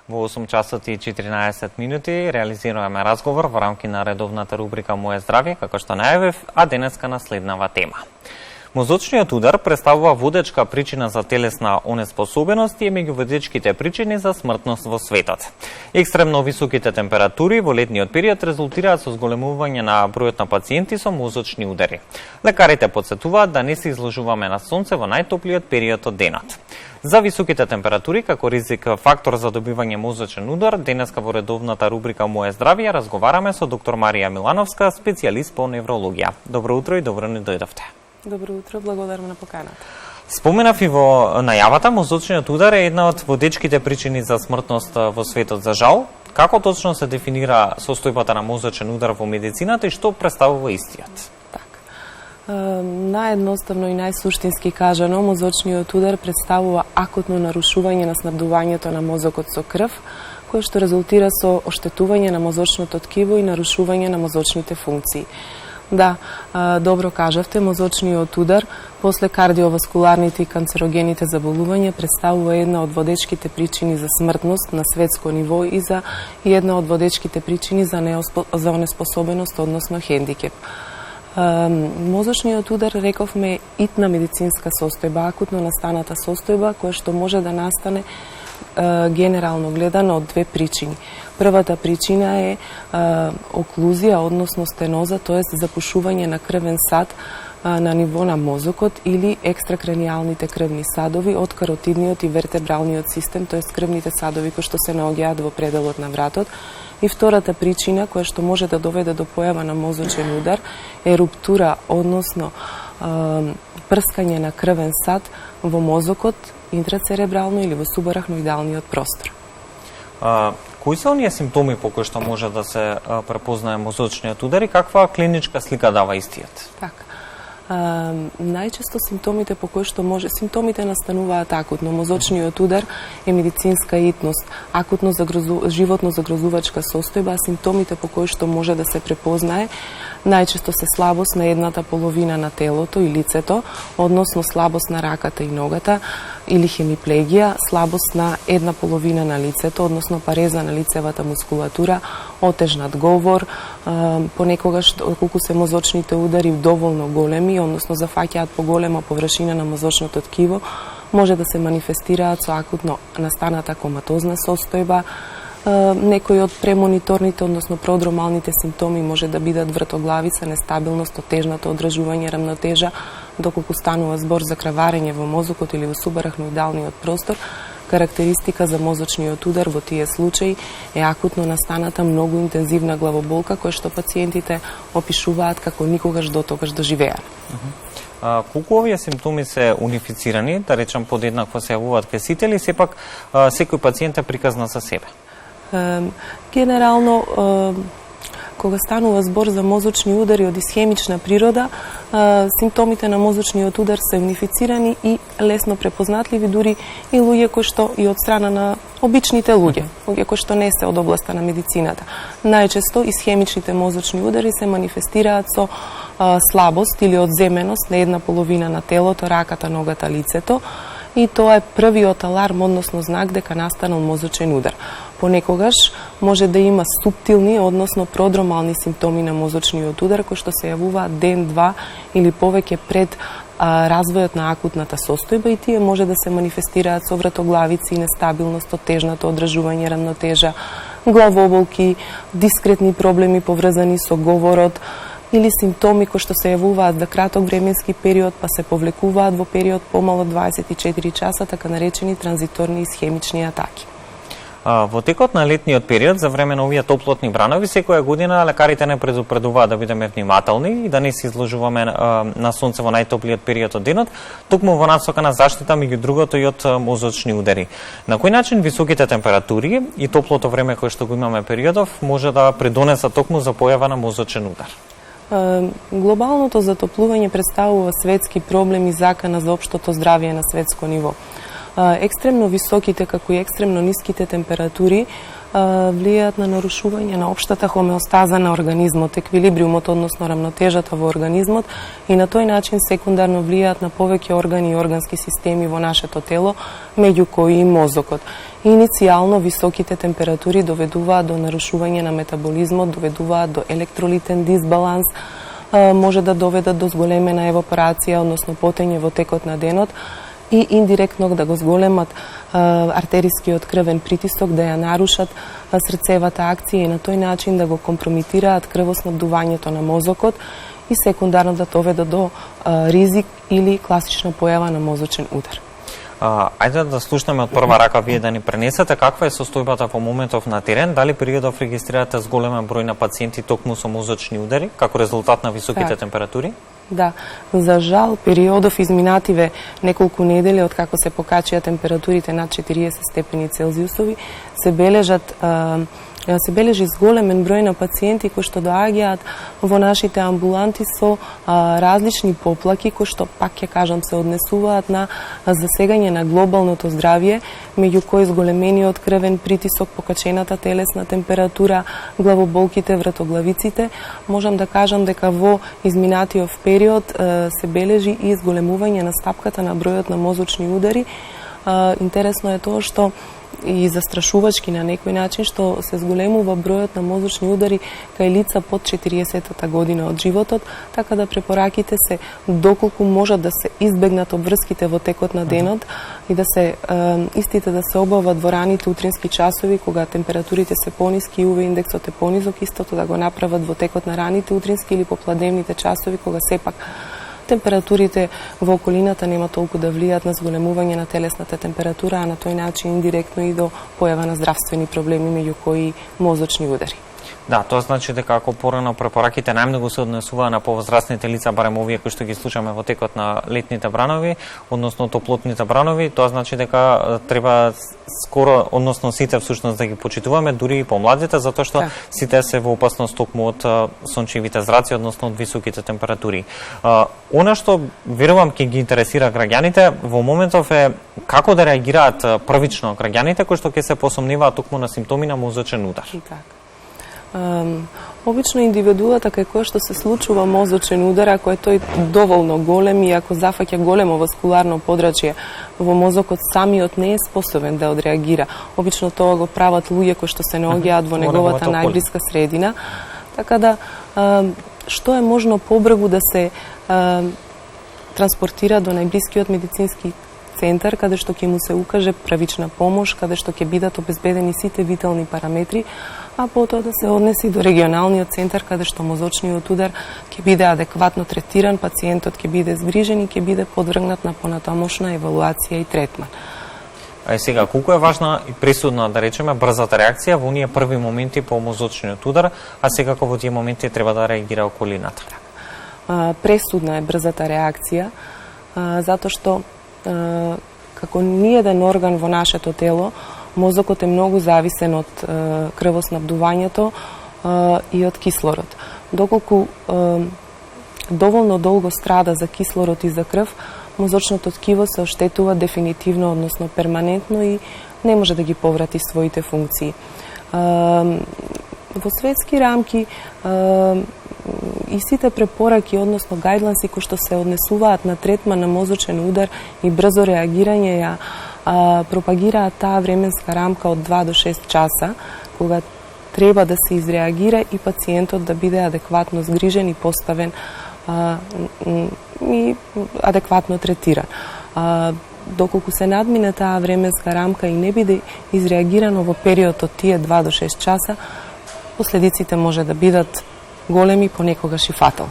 Во 8 часот и 14 минути реализираме разговор во рамки на редовната рубрика Моje здравје, како што најавив, а денеска на следнава тема. Мозочниот удар представува водечка причина за телесна онеспособеност и е меѓу водечките причини за смртност во светот. Екстремно високите температури во летниот период резултираат со зголемување на бројот на пациенти со мозочни удари. Лекарите потсетуваат да не се изложуваме на сонце во најтоплиот период од денот. За високите температури како ризик фактор за добивање мозочен удар, денеска во редовната рубрика Моje здравје разговараме со доктор Марија Милановска, специјалист по неврологија. Добро утро и добро ни дојдовте. Добро утро, благодарам на поканата. Споменав и во најавата, мозочниот удар е една од водечките причини за смртност во светот, за жал. Како точно се дефинира состојбата на мозочен удар во медицината и што представува истиот? Наједноставно и најсуштински кажано, мозочниот удар представува акутно нарушување на снабдувањето на мозокот со крв, кое што резултира со оштетување на мозочното ткиво и нарушување на мозочните функции. Да, добро кажавте, мозочниот удар после кардиоваскуларните и канцерогените заболувања представува една од водечките причини за смртност на светско ниво и една од водечките причини за онеспособеност, односно хендикеп. Мозочниот удар, рековме, итна медицинска состојба, акутно настаната состојба, која што може да настане генерално гледано од две причини. Првата причина е оклузија, односно стеноза, тоест запушување на крвен сад на ниво на мозокот или екстракраниалните крвни садови од каротидниот и вертебралниот систем, тоест крвните садови кои што се наоѓаат во пределот на вратот. И втората причина која што може да доведе до појава на мозочен удар е руптура, односно прскање на крвен сад во мозокот, интрацеребрално или во субарахноидалниот простор. Кои се оние симптоми по кои што може да се препознае мозочниот удар и каква клиничка слика дава истиот? Така. Најчесто симптомите по кои што симптомите настануваат акутно. Мозочниот удар е медицинска итност, акутно животно загрозувачка состојба, а симптомите по кои што може да се препознае најчесто се слабост на едната половина на телото и лицето, односно слабост на раката и ногата, или хемиплегија, слабост на една половина на лицето, односно пареза на лицевата мускулатура, отежнат говор, понекогаш колку се мозочните удари доволно големи, односно зафаќаат поголема површина на мозочното ткиво, може да се манифестираат со акутно настаната коматозна состојба. Некои од премониторните, односно продромалните симптоми може да бидат вртоглавица, нестабилност, отежнато одржување рамнотежа, доколку станува збор за краварење во мозокот или во субарахноидалниот простор. Карактеристика за мозочниот удар во тие случаи е акутно настаната многу интензивна главоболка, која што пациентите опишуваат како никогаш дотогаш доживеале. Колку овие симптоми се унифицирани, да речам подеднакво се јавуваат кај сите или сепак секој пациент е приказна за себе? Генерално, кога станува збор за мозочни удари од исхемична природа, симптомите на мозочниот удар се унифицирани и лесно препознатливи, дури и луѓе кои што и од страна на обичните луѓе кои што не се од областа на медицината. Најчесто исхемичните мозочни удари се манифестираат со слабост или одземеност на една половина на телото, раката, ногата, лицето, и тоа е првиот аларм, односно знак дека настанал мозочен удар. Понекогаш може да има суптилни, односно продромални симптоми на мозочниот удар, кои што се јавуваат ден, два или повеќе пред развојот на акутната состојба, и тие може да се манифестираат со вратоглавици, нестабилност, отежнато одржување рамнотежа, главоболки, дискретни проблеми поврзани со говорот, или симптоми кои што се јавуваат за краток временски период, па се повлекуваат во период помало 24 часа, така наречени транзиторни исхемични атаки. Во текот на летниот период, за време на овие топлотни бранови, секоја година лекарите не предупредуваат да бидеме внимателни и да не се изложуваме на сонце во најтоплиот период од денот, токму во насока на заштита меѓу другото и од мозочни удари. На кој начин високите температури и топлото време кое што го имаме периодов може да придонесат токму за појава на мозочен удар? Глобалното затоплување представува светски проблем и закана за општото здравје на светско ниво. Екстремно високите, како и екстремно ниските температури влијаат на нарушување на општата хомеостаза на организмот, еквилибриумот, односно рамнотежата во организмот, и на тој начин секундарно влијаат на повеќе органи и органски системи во нашето тело, меѓу кои и мозокот. Иницијално високите температури доведуваат до нарушување на метаболизмот, доведуваат до електролитен дисбаланс, може да доведат до зголемена евапорација, односно потење во текот на денот и индиректно да го зголемат артерискиот крвен притисок, да ја нарушат срцевата акција и на тој начин да го компрометираат крвоснабдувањето на мозокот и секундарно да доведат до ризик или класична појава на мозочен удар. Ајде да слушнеме од прва рака вие да ни пренесете каква е состојбата во моментов на терен, дали периодов регистрирате зголемен број на пациенти токму со мозочни удари како резултат на високите температури? Да, за жал периодов изминативе неколку недели од како се покачија температурите над 40 степени Целзиусови, се бележи зголемен број на пациенти кои што доаѓаат во нашите амбуланти со различни поплаки кои што, пак ќе кажам, се однесуваат на засегање на глобалното здравје, меѓу кои зголемениот крвен притисок, покачената телесна температура, главоболките, вратоглавиците. Можам да кажам дека во изминатиот период се бележи и зголемување на стапката на бројот на мозочни удари. Интересно е тоа што и застрашувачки на некој начин што се зголемува бројот на мозочни удари кај лица под 40-та година од животот, така да препораките се доколку можат да се избегнат обврските во текот на денот и да се истите да се обават во раните утрински часови кога температурите се пониски и УВ индексот е понизок, истото да го направат во текот на раните утрински или попладневните часови кога сепак температурите во околината нема толку да влијат на зголемување на телесната температура, а на тој начин индиректно и до појава на здравствени проблеми, меѓу кои мозочни удари. Да, тоа значи дека ако порано препораките најмногу се однесува на повозрастните лица, барем овие кои што ги слушаме во текот на летните бранови, односно топлотните бранови, тоа значи дека треба скоро, односно сите всушност да ги почитуваме, дури и помладите, затоа што сите се во опасност токму од сончевите зраци, односно од високите температури. Она што верувам ќе ги интересира граѓаните во моментов е како да реагираат првично граѓаните кои што ќе се посомневаат токму на симптоми на мозочен удар. Обично индивидуата кај која што се случува мозочен удар, ако е тој доволно голем и ако зафаќа големо васкуларно подрачје во мозокот, самиот не е способен да одреагира. Обично тоа го прават луѓе кои што се наоѓаат во неговата најблиска средина. Така да, што е можно побрзо да се транспортира до најблискиот медицински центар, каде што ќе му се укаже првична помош, каде што ќе бидат обезбедени сите витални параметри, а потоа да се однеси до регионалниот центар, каде што мозочниот удар ќе биде адекватно третиран, пациентот ќе биде згрижен и ќе биде подвргнат на понатамошна евалуација и третман. А сега, колку е важна и пресудна, да речеме, брзата реакција во оние први моменти по мозочниот удар, а секако во тие моменти треба да реагира околината? Пресудна е брзата реакција, затоа што како ниеден орган во нашето тело, мозокот е многу зависен од крвоснабдувањето и од кислород. Доколку доволно долго страда за кислород и за крв, мозочното ткиво се оштетува дефинитивно, односно перманентно и не може да ги поврати своите функции. Во светски рамки и сите препораки, односно гајдлайнси кои што се однесуваат на третман на мозочен удар и брзо реагирање ја пропагираат таа временска рамка од 2 до 6 часа, кога треба да се изреагира и пациентот да биде адекватно згрижен и поставен и адекватно третиран. Доколку се надмине таа временска рамка и не биде изреагирано во период од тие 2 до 6 часа, последиците може да бидат големи, понекогаш и фатални.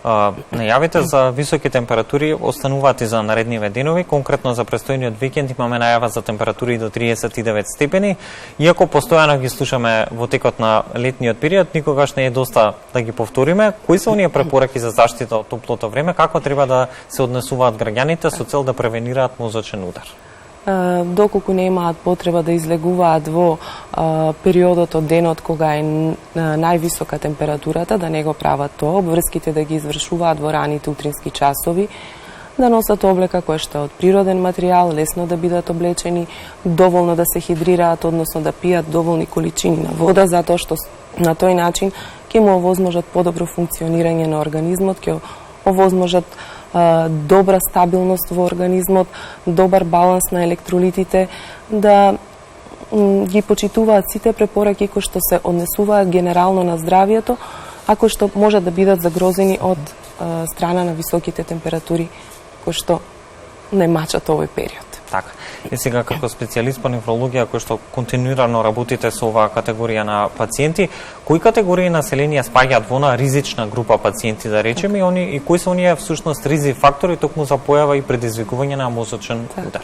Најавите за високи температури остануваат и за наредниве денови, конкретно за престојниот викенд имаме најава за температури до 39 степени. Иако постојано ги слушаме во текот на летниот период, никогаш не е доста да ги повториме. Кои се оние препораки за заштита од топлото време, како треба да се однесуваат граѓаните со цел да превенираат мозочен удар? Доколку немаат потреба да излегуваат во периодот од денот кога е највисока температурата, да не го прават тоа, обврските да ги извршуваат во раните утрински часови, да носат облека која што е од природен материјал, лесно да бидат облечени, доволно да се хидрираат, односно да пијат доволни количини на вода, затоа што на тој начин ќе му овозможат подобро функционирање на организмот, ќе овозможат добра стабилност во организмот, добар баланс на електролитите, да ги почитуваат сите препораки кои што се однесуваат генерално на здравието, а кои што може да бидат загрозени од страна на високите температури кои што не мачат овој период. Така. И сега како специјалист по нефрологија кој што континуирано работите со оваа категорија на пациенти, кои категории население спаѓаат во на ризична група пациенти, да речеме, и кои се оние всушност ризик фактори токму за појава и предизвикување на мозочен удар?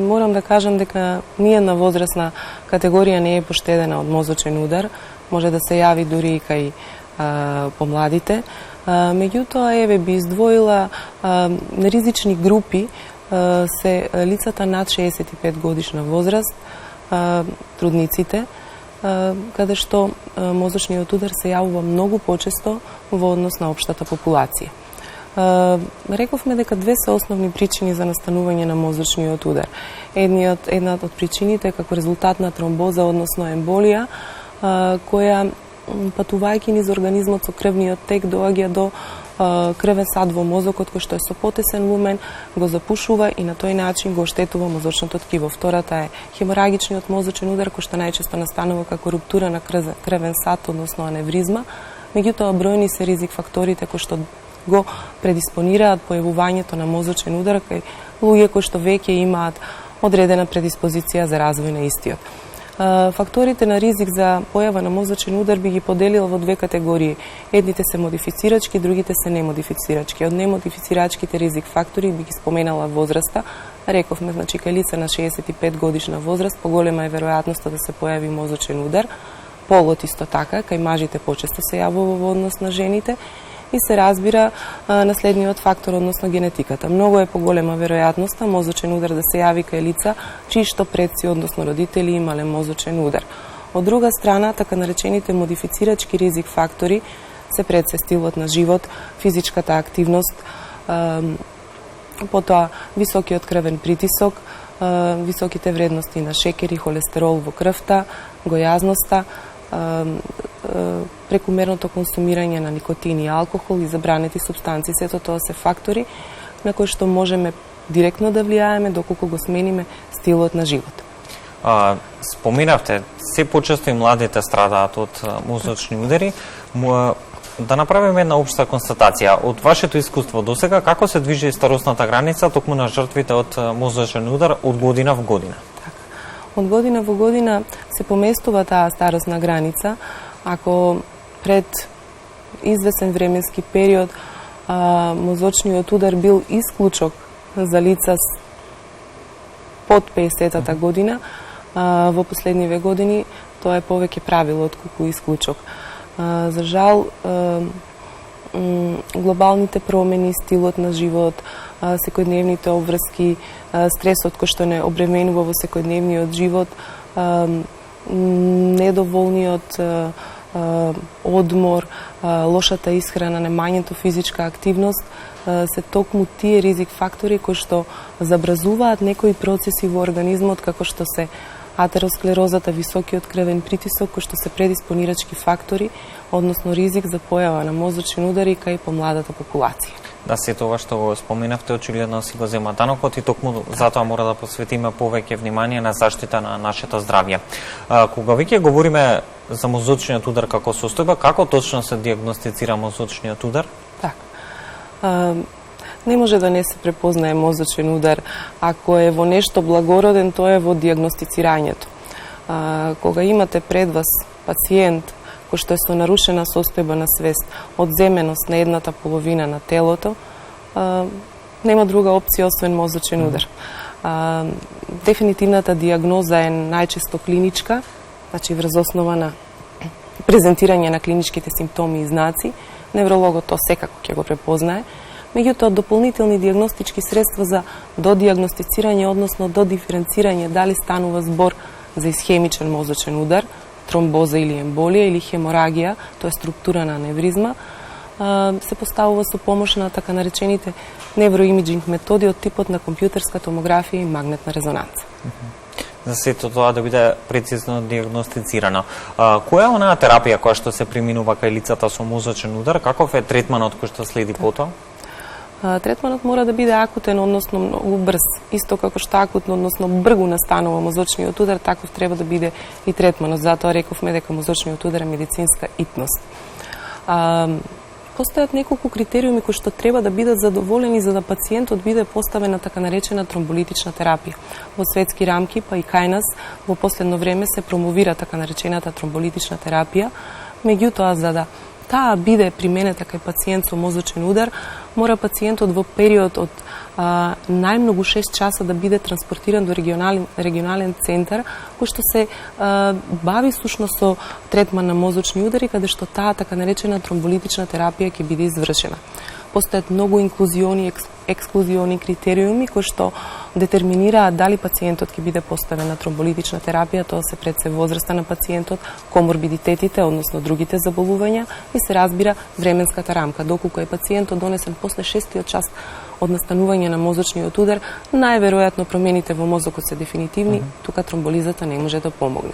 Морам да кажам дека ниедна возрастна категорија не е поштедена од мозочен удар, може да се јави дури и кај помладите. Меѓутоа, еве би издвоила ризични групи се лицата над 65 годишна возраст, трудниците, каде што мозочниот удар се јавува многу почесто во однос на општата популација. Рековме дека две се основни причини за настанување на мозочниот удар. Една од причините е како резултат на тромбоза, односно емболија, која патувајќи низ организмот со крвниот тек доаѓа до крвен сад во мозокот кој што е со потесен лумен, го запушува и на тој начин го оштетува мозочното ткиво. Втората е хеморагичниот мозочен удар кој што најчесто настанува како руптура на крвен сад, односно аневризма. Меѓутоа, бројни се ризик факторите кои што го предиспонираат појавувањето на мозочен удар кај луѓе кои што веќе имаат одредена предиспозиција за развој на истиот. Факторите на ризик за појава на мозочен удар би ги поделил во две категории. Едните се модифицирачки, другите се немодифицирачки. Од немодифицирачките ризик фактори би ги споменала возраста. Рековме, значи, кај лица на 65 годишна возраст поголема е веројатноста да се појави мозочен удар. Полот исто така, кај мажите почесто се јавува во однос на жените. И се разбира наследниот фактор, односно генетиката. Многу е поголема веројатноста мозочен удар да се јави кај лица чии што предци, односно родители, имале мозочен удар. Од друга страна, така наречените модифицирачки ризик фактори се пред се стилот на живот, физичката активност, потоа високиот крвен притисок, високите вредности на шекер и холестерол во крвта, гојазноста, прекумерното консумирање на никотин и алкохол и забранети супстанции. Сето тоа се фактори на кои што можеме директно да влијаеме доколку го смениме стилот на живот. Споминавте, се почесто и младите страдаат од мозочни удари. Да направиме една општа констатација. Од вашето искуство досега, како се движи старосната граница токму на жртвите од мозочен удар од година во година? Од година во година се поместува таа старосна граница. Ако пред извесен временски период мозочниот удар бил исклучок за лица под 50-та година, во последниве години тоа е повеќе правило отколку исклучок. За жал, глобалните промени, стилот на живот, секојдневните обврски, стресот кој што не обременува во секојдневниот живот, недоволниот одмор, лошата исхрана, немањето физичка активност, се токму тие ризик фактори кои што забразуваат некои процеси во организмот, како што се атеросклерозата, високиот крвен притисок, кои што се предиспонирачки фактори, односно ризик за појава на мозочен удар и кај помладата популација. Да, се тоа што го споменавте, очигледно си го зема танокот и токму затоа мора да посветиме повеќе внимание на заштита на нашето здравје. Кога веќе говориме за мозочниот удар како состојба, како точно се диагностицира мозочниот удар? Така. Не може да не се препознае мозочен удар. Ако е во нешто благороден, тоа е во диагностицирањето. Кога имате пред вас пациент кој што е со нарушена состојба на свест, одземеност на едната половина на телото, нема друга опција освен мозочен удар. Дефинитивната диагноза е најчесто клиничка, значи врз основа на презентирање на клиничките симптоми и знаци. Неврологот тоа секако ќе го препознае. Меѓутоа, дополнителни диагностички средства за додиагностицирање, односно до диференцирање дали станува збор за исхемичен мозочен удар, тромбоза или емболија или хеморагија, тоа е структура на аневризма, се поставува со помош на така наречените невроимиджинг методи од типот на компјутерска томографија и магнетна резонанца. За сето тоа да биде прецизно диагностицирано. Која е онаа терапија која што се преминува кај лицата со мозочен удар? Каков е третманот кој што следи потоа? Третманот мора да биде акутен, односно многу брз. Исто како што акутно, односно бргу настанува мозочниот удар, таков треба да биде и третманот. Затоа рековме дека мозочниот удар е медицинска итност. Постојат неколку критериуми кои што треба да бидат задоволени за да пациентот биде поставен на така наречена тромболитична терапија. Во светски рамки, па и кај нас, во последно време се промовира така наречената тромболитична терапија. Меѓутоа, за да таа биде применета кај пациент со мозочен удар, мора пациентот во период од најмногу 6 часа да биде транспортиран до регионален центар, кој што се бави сушно со третман на мозочни удари, каде што таа така наречена тромболитична терапија ќе биде извршена. Постојат многу инклузиони, ексклузиони критериуми кои што детерминираат дали пациентот ќе биде поставен на тромболитична терапија, тоа се пред се возраста на пациентот, коморбидитетите, односно другите заболувања и се разбира временската рамка. Доколку е пациентот донесен после 6-тиот час од настанување на мозочниот удар, најверојатно промените во мозокот се дефинитивни, тука тромболизата не може да помогне.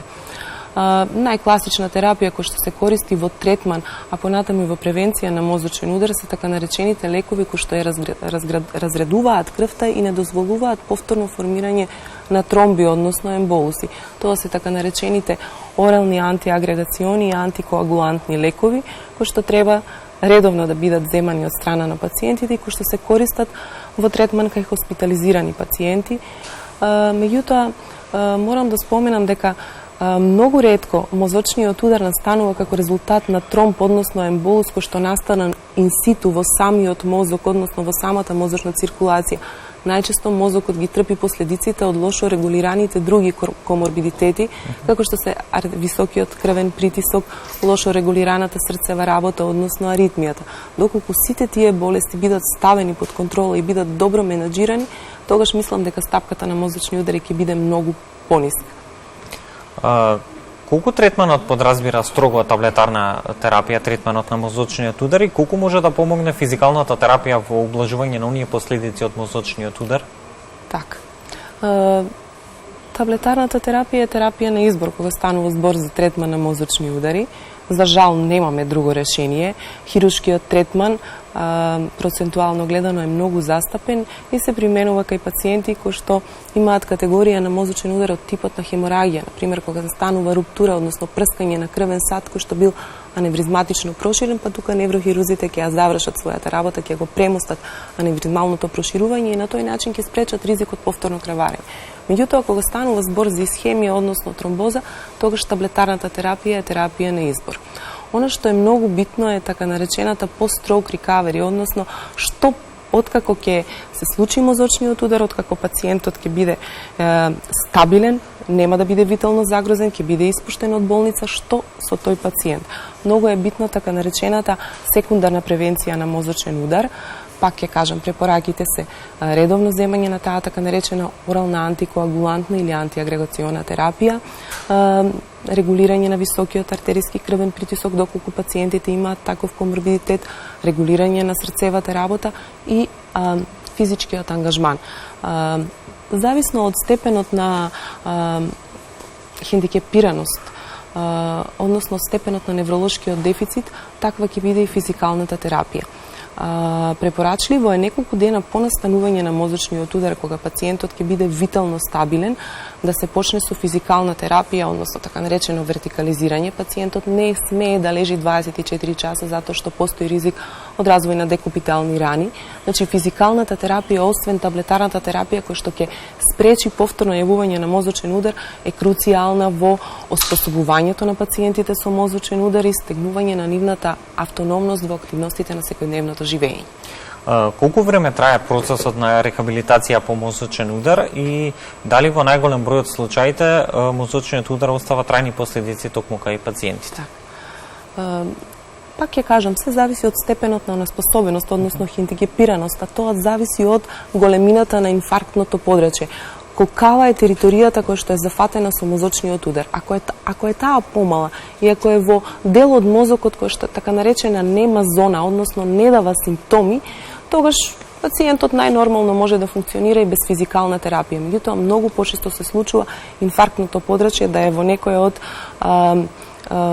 Најкласична терапија која што се користи во третман, а понатаму и во превенција на мозочен удар се така наречените лекови кои што разредуваат крвта и не дозволуваат повторно формирање на тромби, односно емболуси. Тоа се така наречените орални антиагрегациони и антикоагулантни лекови кои што треба редовно да бидат земани од страна на пациентите и кои што се користат во третман кај хоспитализирани пациенти. Меѓутоа, морам да споменам дека многу ретко мозочниот удар настанува како резултат на тромб, односно емболус, кој што настана инситу во самиот мозок, односно во самата мозочна циркулација. Најчесто мозокот ги трпи последиците од лошо регулираните други коморбидитети, како што се високиот крвен притисок, лошо регулираната срцева работа, односно аритмијата. Доколку сите тие болести бидат ставени под контрола и бидат добро менаџирани, тогаш мислам дека стапката на мозочни удари ќе биде многу пониска. Колку третманот подразбира строго таблетарна терапија, третманот на мозочниот удар и колку може да помогне физикалната терапија во ублажување на оние последици од мозочниот удар? Така. Таблетарната терапија е терапија на избор кога станува збор за третман на мозочни удари. За жал немаме друго решение. Хируршкиот третман процентуално гледано е многу застапен и се применува кај пациенти кои што имаат категорија на мозочен удар од типот на хеморагија, например кога станува руптура, односно прскање на крвен сад кој што бил аневризматично проширен, па тука неврохирурзите ќе ја завршат својата работа, ќе го премостат аневризмалното проширување и на тој начин ќе спречат ризикот повторно крварење. Меѓутоа, кога станува збор за исхемија, односно тромбоза, тогаш таблетарната терапија е терапија на избор. Она што е многу битно е така наречената post-stroke recovery, односно што откако ќе се случи мозочниот удар, откако пациентот ќе биде стабилен, нема да биде витално загрозен, ќе биде испуштен од болница, што со тој пациент. Многу е битна така наречената секундарна превенција на мозочен удар. Пак ќе кажам, препораките се редовно земање на таа така наречена орална антикоагулантна или антиагрегациона терапија, регулирање на високиот артериски крвен притисок доколку пациентите имаат таков коморбидитет, регулирање на срцевата работа и физичкиот ангажман. Зависно од степенот на хендикепираност, односно степенот на невролошкиот дефицит, таква ќе биде и физикалната терапија. Препорачливо е неколку дена по настанување на мозочниот удар, кога пациентот ќе биде витално стабилен, да се почне со физикална терапија, односно така наречено вертикализирање. Пациентот не смее да лежи 24 часа затоа што постои ризик од развој на декупитални рани. Значи физикалната терапија, освен таблетарната терапија која што ќе спречи повторно јавување на мозочен удар, е круцијална во оспособувањето на пациентите со мозочен удар и стегнување на нивната автономност во активностите на секојдневното живење. Колку време трае процесот на рехабилитација по мозочен удар и дали во најголем број од случаите мозочниот удар остава трајни последици токму кај пациентите? Пак ќе кажам, се зависи од степенот на неспособеност, односно хендикепираност, а тоа зависи од големината на инфарктното подрачје. Колкава е територијата која што е зафатена со мозочниот удар. Ако е таа помала и ако е во дел од мозокот кој што така наречена нема зона, односно не дава симптоми, тогаш пациентот најнормално може да функционира и без физикална терапија. Меѓутоа, многу почесто се случува инфарктното подрачје да е во некоја од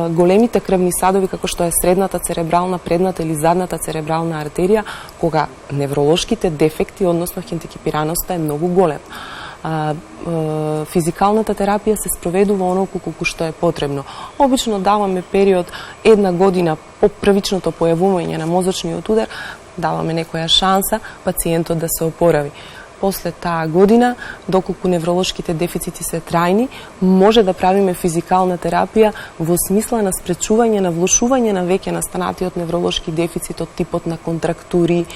големите крвни садови, како што е средната церебрална, предната или задната церебрална артерија, кога невролошките дефекти, односно хентикипираноста е многу голем. Физикалната терапија се спроведува онолку колку што е потребно. Обично даваме период една година по првичното појавување на мозочниот удар, даваме некоја шанса пациентот да се опорави. После таа година, доколку невролошките дефицити се трајни, може да правиме физикална терапија во смисла на спречување на влошување на веќе настанатиот невролошки дефицит од типот на контрактури,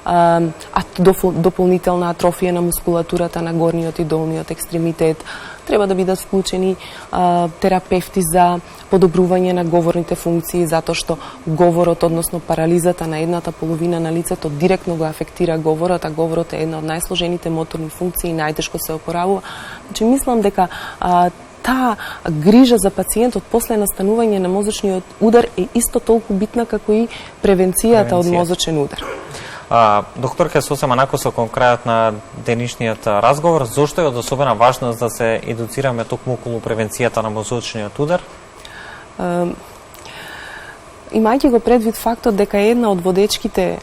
дополнителна атрофија на мускулатурата на горниот и долниот екстремитет. Треба да бидат вклучени терапевти за подобрување на говорните функции, затоа што говорот, односно парализата на едната половина на лицето директно го афектира говорот, а говорот е една од најсложените моторни функции и најтешко се опоравува. Значи, мислам дека таа грижа за пациентот после настанување на мозочниот удар е исто толку битна како и превенцијата од мозочен удар. Доктор, ке сосема накусок кон крајот на денешниот разговор, зошто е од особена важност да се едуцираме токму околу превенцијата на мозочниот удар? Имајќи го предвид фактот дека е една од водечките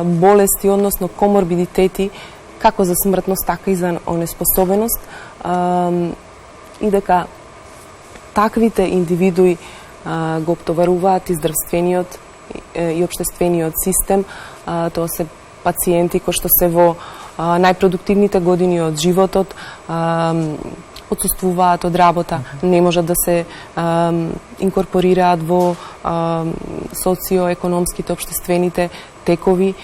болести, односно коморбидитети, како за смртност, така и за онеспособеност, и дека таквите индивидуи го обтоваруваат и здравствениот и општествениот систем. Тоа се пациенти кои што се во најпродуктивните години од животот, отсуствуваат од работа, не можат да се инкорпорираат во социоекономските општествените текови.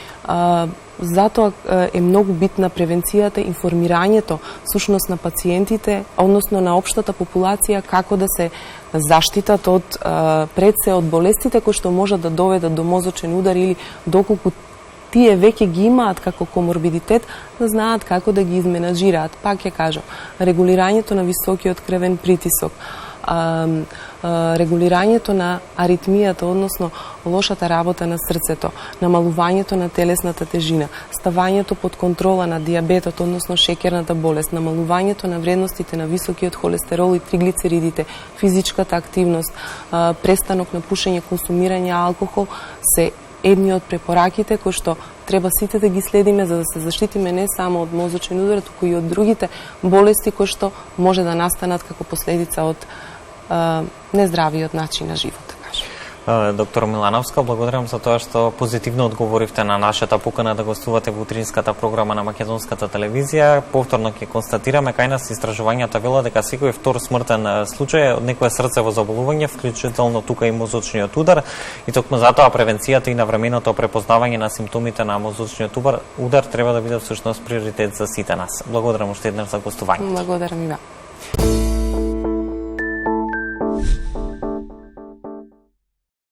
Затоа е многу битна превенцијата, информирањето сушност на пациентите, односно на општата популација, како да се заштитат од пред се од болестите кои што можат да доведат до мозочен удар или доколку тие веќе ги имаат како коморбидитет, да знаат како да ги изменаџираат. Пак ќе кажам, регулирањето на високиот крвен притисок, регулирањето на аритмијата, односно лошата работа на срцето, намалувањето на телесната тежина, ставањето под контрола на дијабетот, односно шеќерната болест, намалувањето на вредностите на високиот холестерол и триглицеридите, физичката активност, престанок на пушење, консумирање алкохол, се едни од препораките кои што треба сите да ги следиме за да се заштитиме не само од мозочен удар, туку и од другите болести кои што може да настанат како последица од нездравиот начин на живот. Доктор Милановска, благодарам за тоа што позитивно одговоривте на нашата покана да гостувате во утринската програма на Македонската телевизија. Повторно ќе констатираме кај нас истражувањата велат дека секој втор смртен случај од некое срцево заболување, вклучително тука и мозочниот удар, и токму затоа превенцијата и навременото препознавање на симптомите на мозочниот удар треба да биде всушност приоритет за сите нас. Благодарам уште еднаш за гостувањето. Благодарам и вам.